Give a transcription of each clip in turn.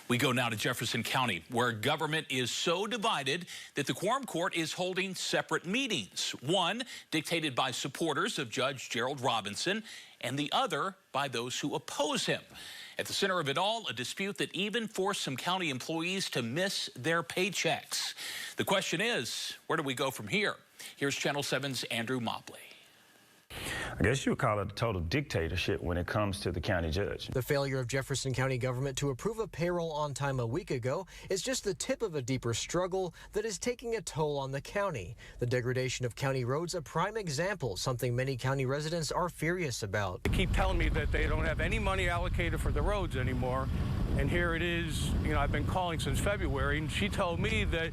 We go now to Jefferson County, where government is so divided that the Quorum Court is holding separate meetings. One dictated by supporters of Judge Gerald Robinson, and the other by those who oppose him. At the center of it all, a dispute that even forced some county employees to miss their paychecks. The question is, where do we go from here? Here's Channel 7's Andrew Mobley. I guess you would call it a total dictatorship when it comes to the county judge. The failure of Jefferson County government to approve a payroll on time a week ago is just the tip of a deeper struggle that is taking a toll on the county. The degradation of county roads, a prime example, something many county residents are furious about. They keep telling me that they don't have any money allocated for the roads anymore. And here it is, I've been calling since February, and she told me that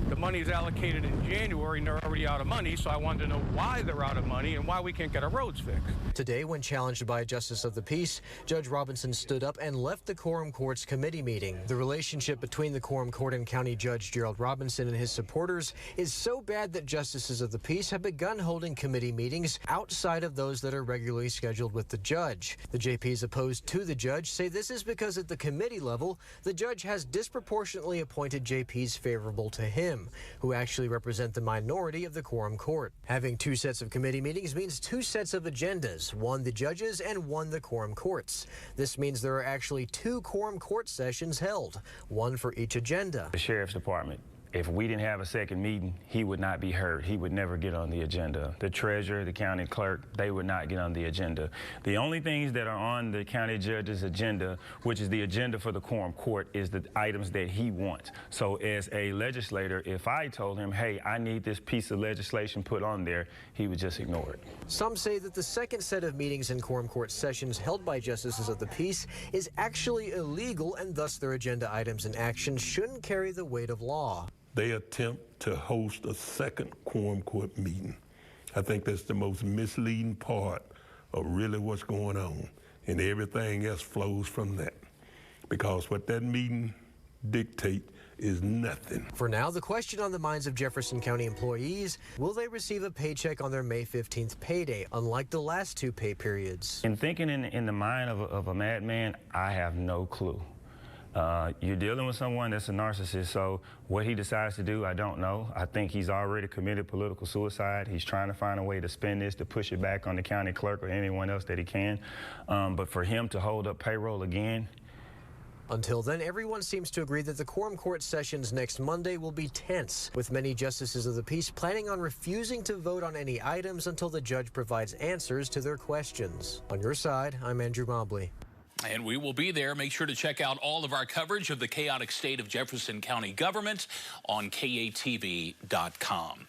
the money is allocated in January and they're already out of money, so I wanted to know why they're out of money and why we can't get our roads fixed. Today, when challenged by a justice of the peace, Judge Robinson stood up and left the Quorum Court's committee meeting. The relationship between the Quorum Court and County Judge Gerald Robinson and his supporters is so bad that justices of the peace have begun holding committee meetings outside of those that are regularly scheduled with the judge. The JPs opposed to the judge say this is because at the committee level, the judge has disproportionately appointed JPs favorable to him, who actually represent the minority of the Quorum Court. Having two sets of committee meetings means two sets of agendas, one the judges and one the Quorum Courts. This means there are actually two Quorum Court sessions held, one for each agenda. The Sheriff's Department, if we didn't have a second meeting, he would not be heard. He would never get on the agenda. The treasurer, the county clerk, they would not get on the agenda. The only things that are on the county judge's agenda, which is the agenda for the Quorum Court, is the items that he wants. So as a legislator, if I told him, hey, I need this piece of legislation put on there, he would just ignore it. Some say that the second set of meetings in Quorum Court sessions held by justices of the peace is actually illegal, and thus their agenda items and actions shouldn't carry the weight of law. They attempt to host a second Quorum Court meeting. I think that's the most misleading part of really what's going on, and everything else flows from that. Because what that meeting dictates is nothing. For now, the question on the minds of Jefferson County employees, will they receive a paycheck on their May 15th payday, unlike the last two pay periods? In thinking in the mind of a madman, I have no clue. You're dealing with someone that's a narcissist, so what he decides to do, I don't know. I think he's already committed political suicide. He's trying to find a way to spin this, to push it back on the county clerk or anyone else that he can. But for him to hold up payroll again. Until then, everyone seems to agree that the Quorum Court sessions next Monday will be tense, with many justices of the peace planning on refusing to vote on any items until the judge provides answers to their questions. On your side, I'm Andrew Mobley. And we will be there. Make sure to check out all of our coverage of the chaotic state of Jefferson County government on KATV.com.